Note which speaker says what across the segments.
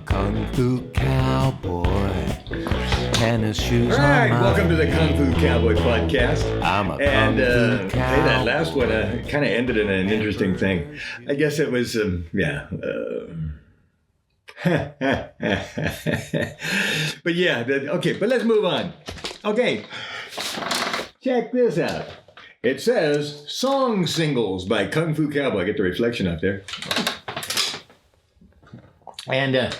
Speaker 1: Kung Fu Cowboy. Tennis shoes
Speaker 2: All right,
Speaker 1: on my
Speaker 2: welcome to the Kung Fu Cowboy podcast.
Speaker 1: I'm a
Speaker 2: And
Speaker 1: Kung Fu
Speaker 2: hey, that last one
Speaker 1: Cowboy.
Speaker 2: kind of ended in an interesting thing. I guess it was, but yeah, okay, but let's move on. Okay, check this out. It says Song Singles by Kung Fu Cowboy. Get the reflection up there. And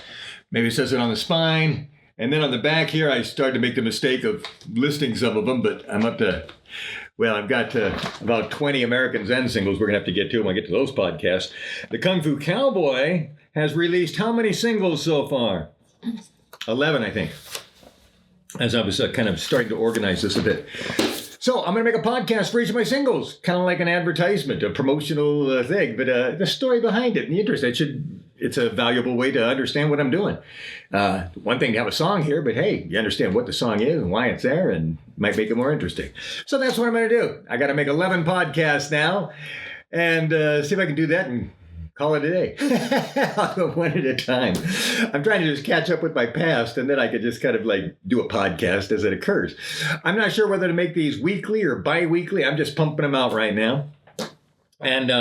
Speaker 2: maybe it says it on the spine. And then on the back here, I started to make the mistake of listing some of them, but I'm up to, well, I've got about 20 American Zen singles we're going to have to get to when I get to those podcasts. The Kung Fu Cowboy has released how many singles so far? 11, I think, as I was kind of starting to organize this a bit. So I'm going to make a podcast for each of my singles, kind of like an advertisement, a promotional thing, but the story behind it and the interest. It's a valuable way to understand what I'm doing. One thing to have a song here, but hey, you understand what the song is and why it's there and might make it more interesting. So that's what I'm going to do. I got to make 11 podcasts now and see if I can do that and call it a day. I'll go one at a time. I'm trying to just catch up with my past, and then I could just kind of like do a podcast as it occurs. I'm not sure whether to make these weekly or bi-weekly. I'm just pumping them out right now. And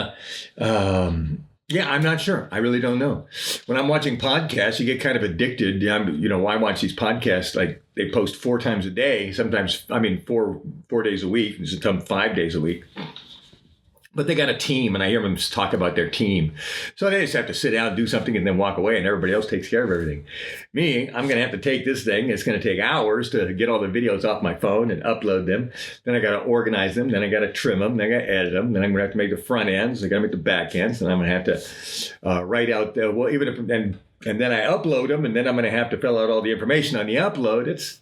Speaker 2: yeah, I'm not sure. I really don't know. When I'm watching podcasts, you get kind of addicted. I watch these podcasts, like they post 4 times a day, sometimes, 4 days a week, and sometimes 5 days a week. But they got a team, and I hear them talk about their team. So they just have to sit down, do something, and then walk away, and everybody else takes care of everything. Me, I'm going to have to take this thing. It's going to take hours to get all the videos off my phone and upload them. Then I got to organize them. Then I got to trim them. Then I got to edit them. Then I'm going to have to make the front ends. I got to make the back ends. And I'm going to have to write out, and then I upload them, and then I'm going to have to fill out all the information on the upload. It's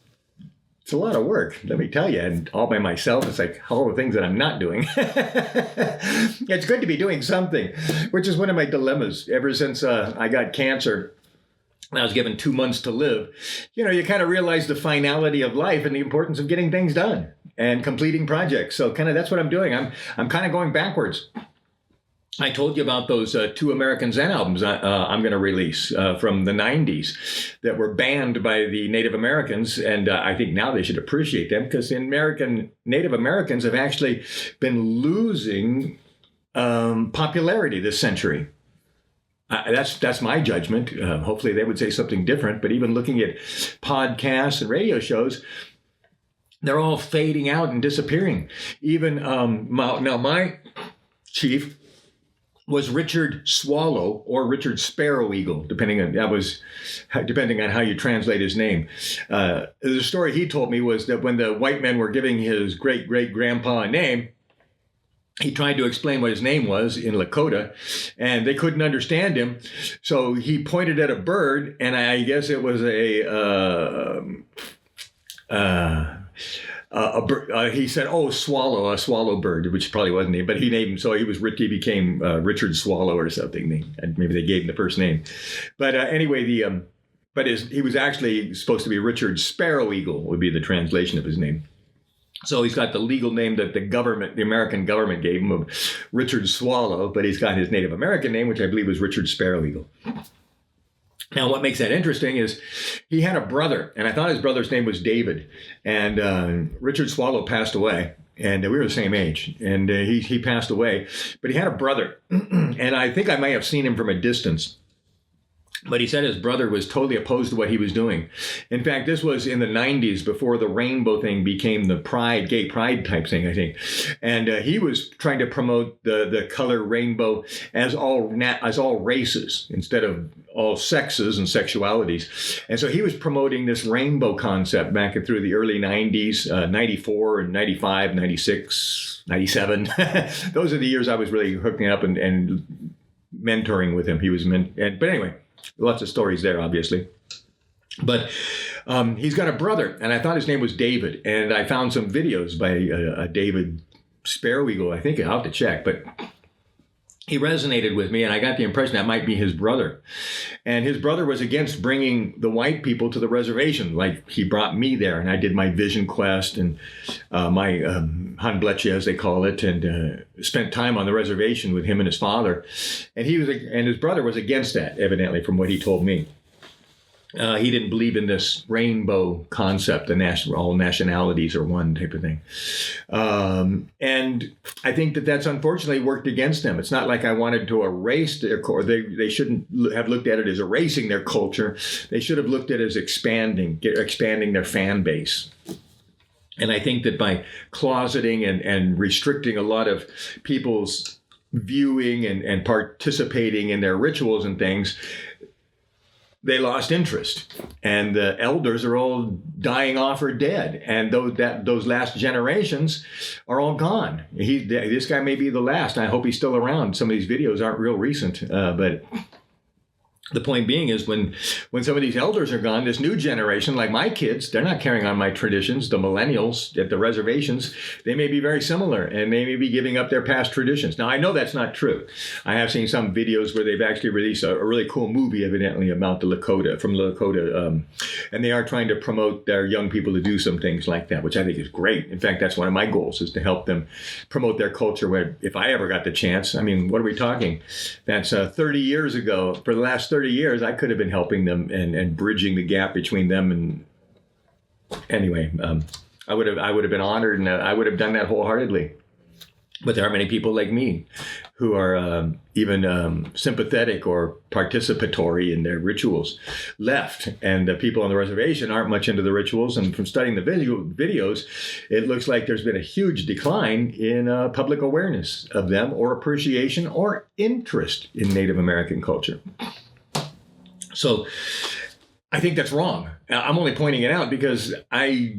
Speaker 2: a lot of work, let me tell you, and all by myself. It's like all the things that I'm not doing. It's good to be doing something, which is one of my dilemmas. Ever since I got cancer, and I was given 2 months to live, you kind of realize the finality of life and the importance of getting things done and completing projects. So kind of that's what I'm doing. I'm kind of going backwards. I told you about those 2 American Zen albums I'm going to release from the 90s that were banned by the Native Americans. And I think now they should appreciate them because Native Americans have actually been losing popularity this century. That's my judgment. Hopefully they would say something different. But even looking at podcasts and radio shows, they're all fading out and disappearing. Even my chief was Richard Swallow or Richard Sparrow Eagle, depending on how you translate his name. The story he told me was that when the white men were giving his great-great-grandpa a name, he tried to explain what his name was in Lakota, and they couldn't understand him. So he pointed at a bird, and I guess it was a bird. He said, "Oh, swallow, a swallow bird," which probably wasn't him, but he named him, so he became Richard Swallow or something. Maybe they gave him the first name, but anyway, he was actually supposed to be Richard Sparrow Eagle would be the translation of his name. So he's got the legal name that the American government gave him of Richard Swallow, but he's got his Native American name, which I believe was Richard Sparrow Eagle. Now, what makes that interesting is he had a brother, and I thought his brother's name was David. And Richard Swallow passed away, and we were the same age. And he passed away, but he had a brother, and I think I may have seen him from a distance. But he said his brother was totally opposed to what he was doing. In fact, this was in the 90s before the rainbow thing became the gay pride type thing, I think. And he was trying to promote the color rainbow as all races instead of all sexes and sexualities. And so he was promoting this rainbow concept back through the early 90s, 94 and 95, 96, 97. Those are the years I was really hooking up and mentoring with him. But anyway. Lots of stories there, obviously. But he's got a brother, and I thought his name was David. And I found some videos by a David Sparrow Eagle. I think I'll have to check. But he resonated with me, and I got the impression that might be his brother. And his brother was against bringing the white people to the reservation. Like, he brought me there, and I did my vision quest and my Hanbleche, as they call it, and spent time on the reservation with him and his father. And his brother was against that, evidently, from what he told me. He didn't believe in this rainbow concept, all nationalities are one type of thing. And I think that's unfortunately worked against them. It's not like I wanted to erase their core. They shouldn't have looked at it as erasing their culture. They should have looked at it as expanding their fan base. And I think that by closeting and restricting a lot of people's viewing and participating in their rituals and things, they lost interest, and the elders are all dying off or dead, and those last generations are all gone. This guy may be the last. I hope he's still around. Some of these videos aren't real recent, but the point being is when some of these elders are gone, this new generation, like my kids, they're not carrying on my traditions. The millennials at the reservations, they may be very similar, and they may be giving up their past traditions. Now, I know that's not true. I have seen some videos where they've actually released a really cool movie, evidently, about from Lakota, and they are trying to promote their young people to do some things like that, which I think is great. In fact, that's one of my goals, is to help them promote their culture. Where, if I ever got the chance, I mean, what are we talking? That's 30 years ago. For the last 30 years, I could have been helping them and bridging the gap between them. And anyway, I would have been honored, and I would have done that wholeheartedly. But there are many people like me who are even sympathetic or participatory in their rituals left. And the people on the reservation aren't much into the rituals. And from studying the videos, it looks like there's been a huge decline in public awareness of them, or appreciation or interest in Native American culture. So I think that's wrong. I'm only pointing it out because I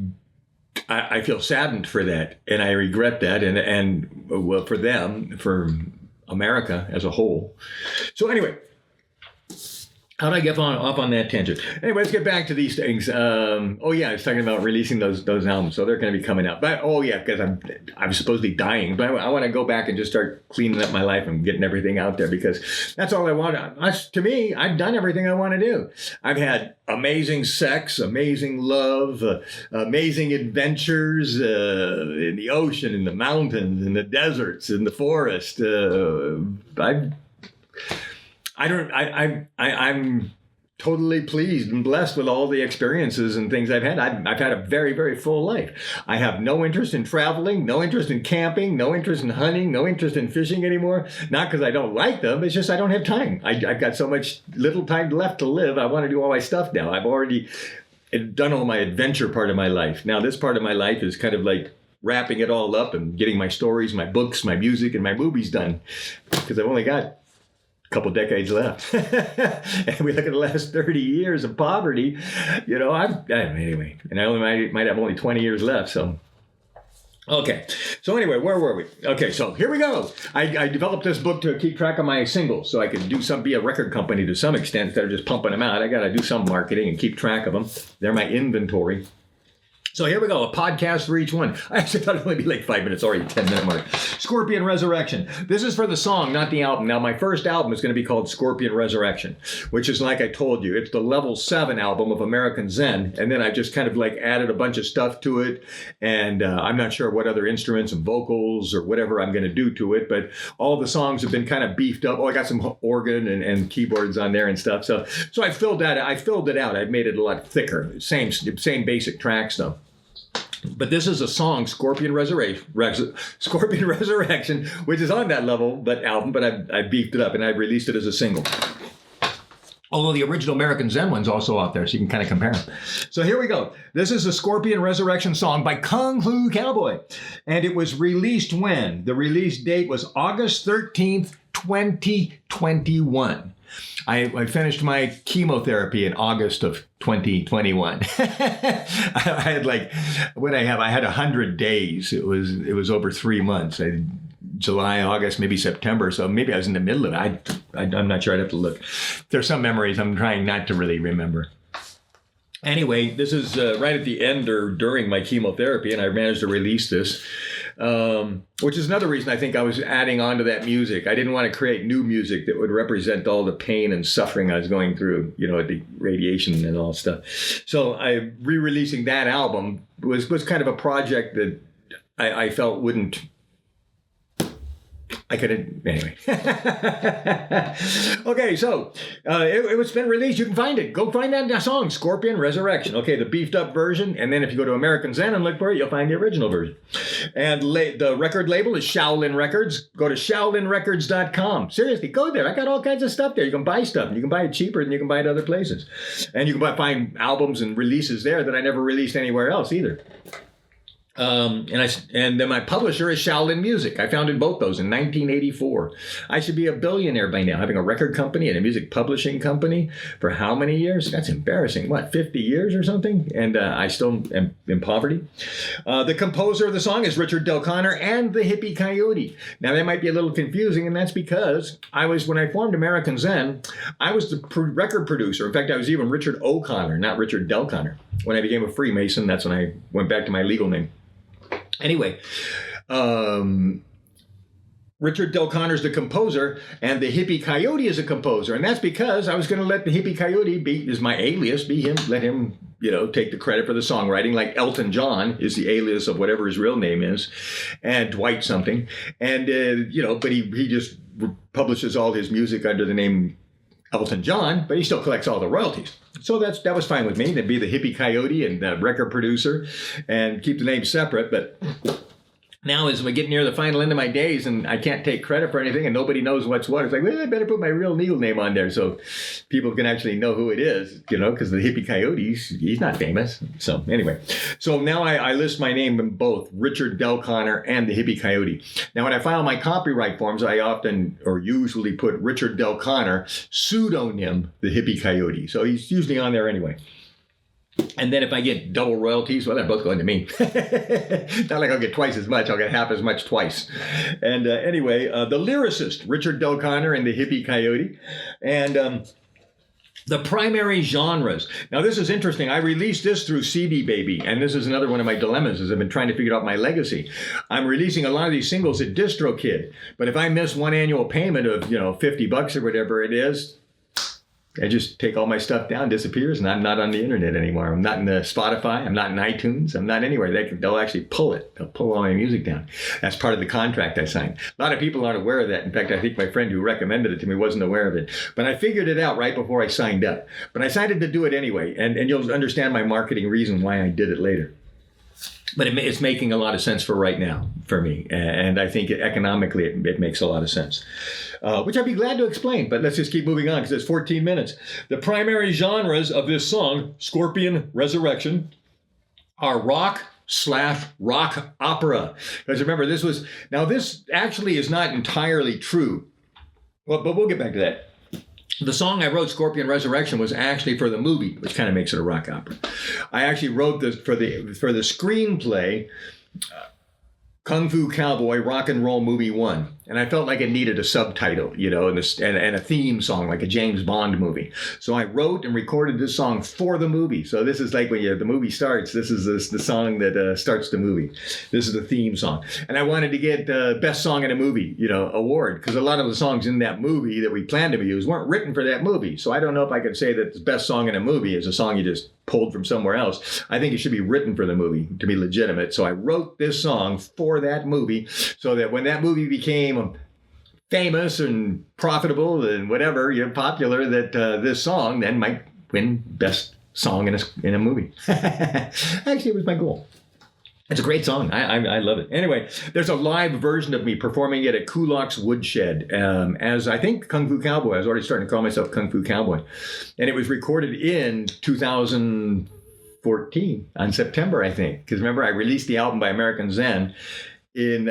Speaker 2: feel saddened for that, and I regret that, and well, for them, for America as a whole. So anyway, how did I get off on that tangent? Anyway, let's get back to these things. Oh yeah, I was talking about releasing those albums, so they're going to be coming out. But oh yeah, because I'm supposedly dying, but I want to go back and just start cleaning up my life and getting everything out there, because that's all I want. To me, I've done everything I want to do. I've had amazing sex, amazing love, amazing adventures in the ocean, in the mountains, in the deserts, in the forest. I'm totally pleased and blessed with all the experiences and things I've had. I've had a very, very full life. I have no interest in traveling, no interest in camping, no interest in hunting, no interest in fishing anymore. Not because I don't like them, it's just I don't have time. I've got so much little time left to live. I want to do all my stuff now. I've already done all my adventure part of my life. Now this part of my life is kind of like wrapping it all up and getting my stories, my books, my music, and my movies done, because I've only got couple decades left. And we look at the last 30 years of poverty, anyway, and I might have only 20 years left. So, okay. So anyway, where were we? Okay. So here we go. I developed this book to keep track of my singles, so I could be a record company to some extent instead of just pumping them out. I got to do some marketing and keep track of them. They're my inventory. So here we go, a podcast for each one. I actually thought it would only be like 5 minutes, already 10-minute mark. Scorpion Resurrection. This is for the song, not the album. Now, my first album is going to be called Scorpion Resurrection, which is, like I told you, it's the level 7 album of American Zen. And then I just kind of like added a bunch of stuff to it. And I'm not sure what other instruments and vocals or whatever I'm going to do to it, but all the songs have been kind of beefed up. Oh, I got some organ and keyboards on there and stuff. So I filled it out. I've made it a lot thicker. Same basic tracks though. But this is a song, Scorpion Resurrection, which is on that level album, but I beefed it up and I've released it as a single. Although the original American Zen one's also out there, so you can kind of compare them. So here we go. This is the Scorpion Resurrection song by Kung Fu Cowboy. And it was released when? The release date was August 13th, 2021. I finished my chemotherapy in August of 2021. I had I had 100 days. It was over 3 months. July, August, maybe September. So maybe I was in the middle of it. I'm not sure. I'd have to look. There's some memories I'm trying not to really remember. Anyway, this is right at the end or during my chemotherapy, and I managed to release this, which is another reason I think I was adding on to that music. I didn't want to create new music that would represent all the pain and suffering I was going through, the radiation and all stuff. So re-releasing that album was kind of a project that I felt wouldn't I couldn't, anyway. Okay, so it's been released. You can find it. Go find that song, Scorpion Resurrection. Okay, the beefed up version. And then if you go to American Zen and look for it, you'll find the original version. And the record label is Shaolin Records. Go to ShaolinRecords.com. Seriously, go there. I got all kinds of stuff there. You can buy stuff. You can buy it cheaper than you can buy it other places. And you can find albums and releases there that I never released anywhere else either. And then my publisher is Shaolin Music. I founded both those in 1984. I should be a billionaire by now, having a record company and a music publishing company for how many years? That's embarrassing. What, 50 years or something? And I still am in poverty. The composer of the song is Richard Del Conner and the Hippie Coyote. Now that might be a little confusing, and that's because when I formed American Zen, I was the record producer. In fact, I was even Richard O'Connor, not Richard Del Conner. When I became a Freemason, that's when I went back to my legal name. Anyway, Richard Del Conner's the composer, and the Hippie Coyote is a composer, and that's because I was going to let the Hippie Coyote is my alias, be him, let him, take the credit for the songwriting, like Elton John is the alias of whatever his real name is, and Dwight something, and but he just publishes all his music under the name Elton John, but he still collects all the royalties. So that was fine with me, to be the Hippie Coyote and the record producer and keep the name separate. But now as we get near the final end of my days and I can't take credit for anything and nobody knows what's what, it's like, well, I better put my real legal name on there so people can actually know who it is, because the Hippie Coyote, he's not famous. So anyway, so now I list my name in both Richard Del Conner and the Hippie Coyote. Now when I file my copyright forms, I often or usually put Richard Del Conner, pseudonym the Hippie Coyote. So he's usually on there anyway. And then if I get double royalties, well, they're both going to me. Not like I'll get twice as much. I'll get half as much twice. And anyway, the lyricist, Richard Del Conner and the Hippie Coyote. And the primary genres. Now, this is interesting. I released this through CD Baby. And this is another one of my dilemmas as I've been trying to figure out my legacy. I'm releasing a lot of these singles at DistroKid. But if I miss one annual payment of, $50 or whatever it is, I just take all my stuff down, disappears, and I'm not on the internet anymore. I'm not in the Spotify. I'm not in iTunes. I'm not anywhere. They'll actually pull it. They'll pull all my music down. That's part of the contract I signed. A lot of people aren't aware of that. In fact, I think my friend who recommended it to me wasn't aware of it. But I figured it out right before I signed up. But I decided to do it anyway, and you'll understand my marketing reason why I did it later. But it's making a lot of sense for right now for me. And I think economically it makes a lot of sense, which I'd be glad to explain. But let's just keep moving on because it's 14 minutes. The primary genres of this song, Scorpion Resurrection, are rock/rock opera. Because remember, this actually is not entirely true. Well, but we'll get back to that. The song I wrote, Scorpion Resurrection, was actually for the movie, which kind of makes it a rock opera. I actually wrote this for the screenplay, Kung Fu Cowboy Rock and Roll Movie 1. And I felt like it needed a subtitle, and a theme song, like a James Bond movie. So I wrote and recorded this song for the movie. So this is like when the movie starts, this is the song that starts the movie. This is the theme song. And I wanted to get Best Song in a Movie, award, because a lot of the songs in that movie that we planned to use weren't written for that movie. So I don't know if I could say that the best song in a movie is a song you just pulled from somewhere else. I think it should be written for the movie to be legitimate. So I wrote this song for that movie so that when that movie became famous and profitable and whatever, popular, that this song then might win best song in a movie. Actually, it was my goal. It's a great song. I love it. Anyway, there's a live version of me performing it at Kulak's Woodshed as I think Kung Fu Cowboy. I was already starting to call myself Kung Fu Cowboy. And it was recorded in 2014 on September, I think. Because remember, I released the album by American Zen in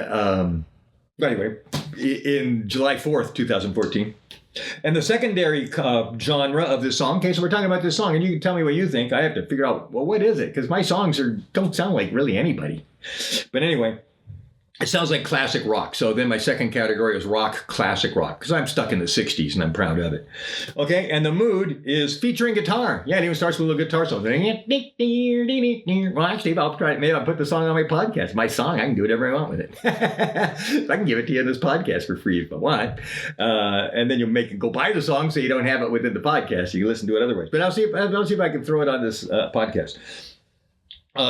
Speaker 2: July 4th, 2014. And the secondary genre of this song, okay, so we're talking about this song, and you can tell me what you think. I have to figure out, well, what is it? Because my songs don't sound like really anybody. But anyway, it sounds like classic rock. So then my second category is rock, classic rock, because I'm stuck in the 60s and I'm proud of it. Okay, and the mood is featuring guitar. Yeah, it even starts with a little guitar song. Well, actually, maybe I'll put the song on my podcast. My song, I can do whatever I want with it. I can give it to you in this podcast for free if I want. And then you'll go buy the song so you don't have it within the podcast. You can listen to it otherwise. But I'll see if I can throw it on this podcast.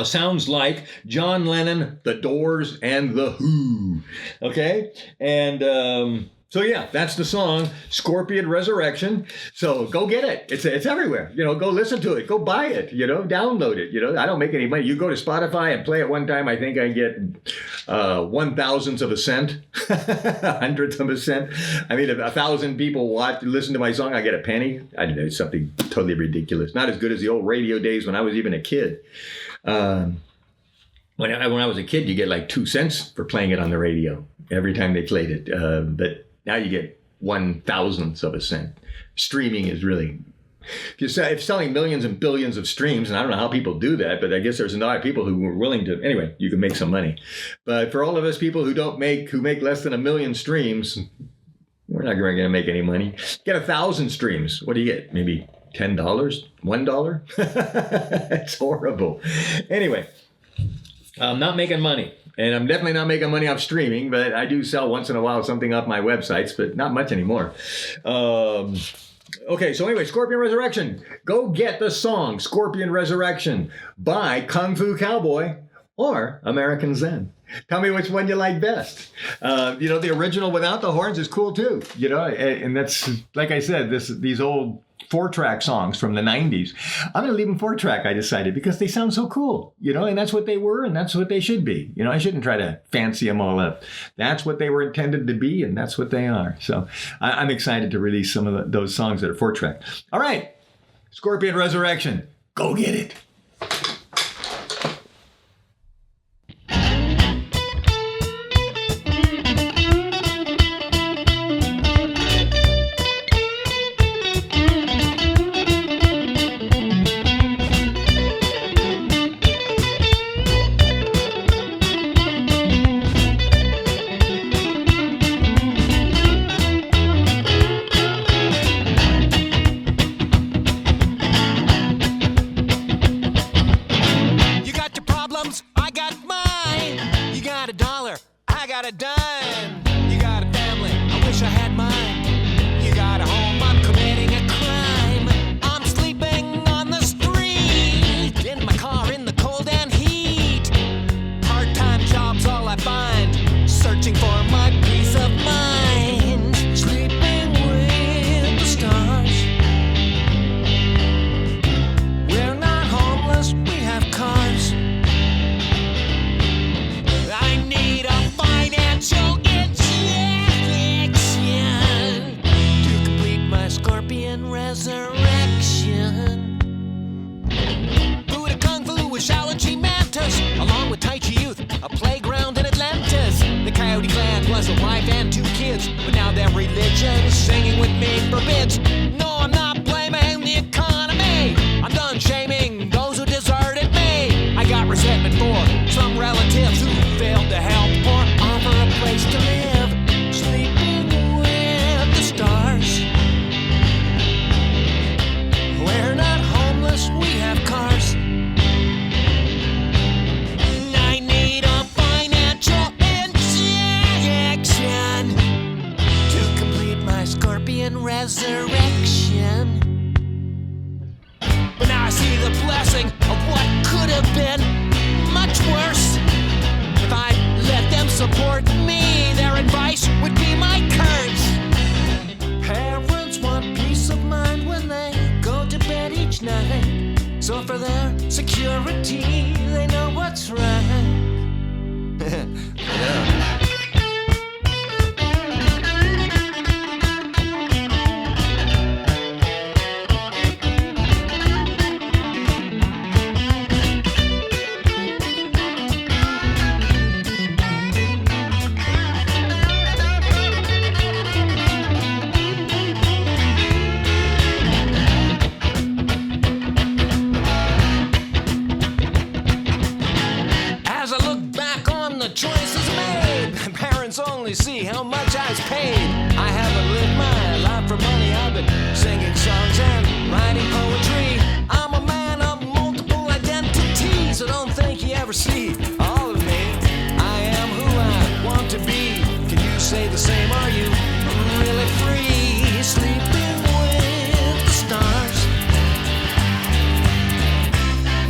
Speaker 2: sounds like John Lennon, The Doors, and The Who. Okay? And so yeah, that's the song, Scorpion Resurrection. So go get it. It's everywhere. You know, go listen to it. Go buy it. You know, download it. You know, I don't make any money. You go to Spotify and play it one time, I think I get 1/1000th of a cent, 100th of a cent. I mean, if 1,000 people listen to my song, I get a penny. I don't know, it's something totally ridiculous. Not as good as the old radio days when I was even a kid. When I was a kid, you get like 2 cents for playing it on the radio every time they played it. But now you get 1/1000th of a cent. Streaming is really, if selling millions and billions of streams, and I don't know how people do that, but I guess there's a lot of people who are willing to, anyway, you can make some money. But for all of us people who make less than 1 million streams, we're not going to make any money. Get 1,000 streams. What do you get? Maybe $10? $1? It's horrible. Anyway, I'm not making money. And I'm definitely not making money off streaming, but I do sell once in a while something off my websites, but not much anymore. Okay, so anyway, Scorpion Resurrection. Go get the song Scorpion Resurrection by Kung Fu Cowboy or American Zen. Tell me which one you like best. You know, the original without the horns is cool too. You know, and that's, like I said, these old 4-track songs from the 90s. I'm going to leave them 4-track, I decided, because they sound so cool, you know, and that's what they were and that's what they should be. You know, I shouldn't try to fancy them all up. That's what they were intended to be and that's what they are. So I'm excited to release some of those songs that are 4-track. All right, Scorpion Resurrection. Go get it.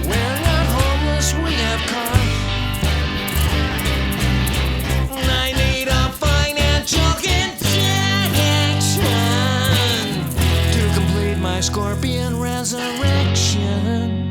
Speaker 3: We're not homeless, we
Speaker 1: direction.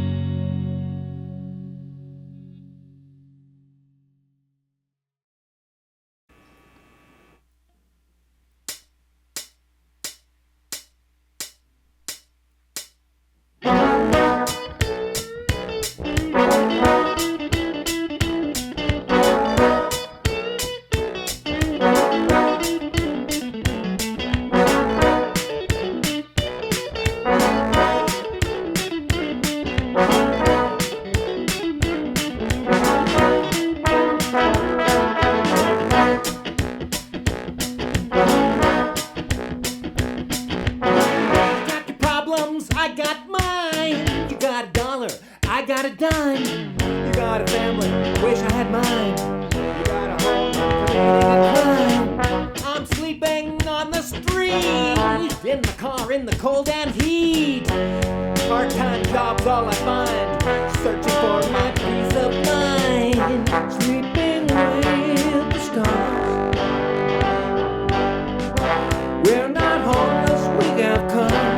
Speaker 3: I got mine. You got a dollar, I got a dime. You got a family, wish I had mine. You got a home, committing a crime. I'm sleeping on the street, in the car in the cold and heat. Part-time job's all I find, searching for my peace of mind. Sleeping with the stars. We're not homeless, we have cars.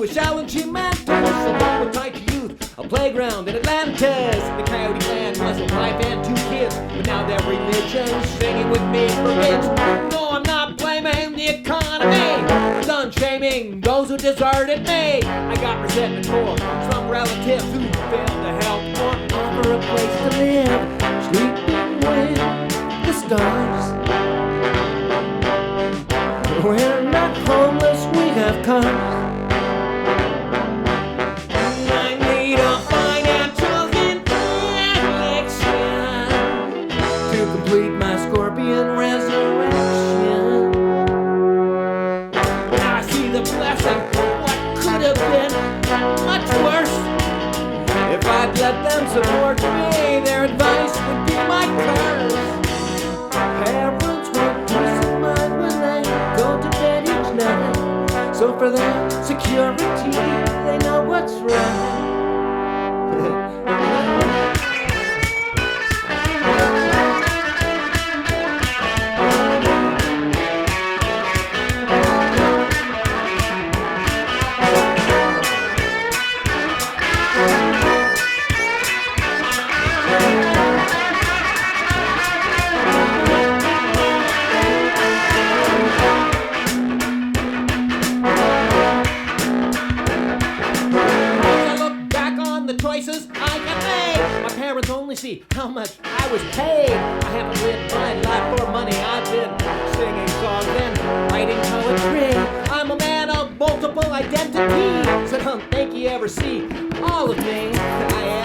Speaker 3: Shaolin Communications, along with Tai Chi youth, a playground in Atlantis. The Coyote clan was a wife and 2 kids, but now their religion's singing with me for rich. No, I'm not blaming the economy. I'm done shaming those who deserted me. I got resentment for some relatives who failed to help or offer a place to live. Sleeping with the stars. We're not homeless, we have cars. Complete my scorpion resurrection. Now I see the blessing, what could have been much worse. If I'd let them support me, their advice would be my curse. Parents want peace of mind when they go to bed each night. So for their security, they know what's right. See how much I was paid. I haven't lived my life for money. I've been singing songs and writing poetry. I'm a man of multiple identities. I don't think you ever see all of me. I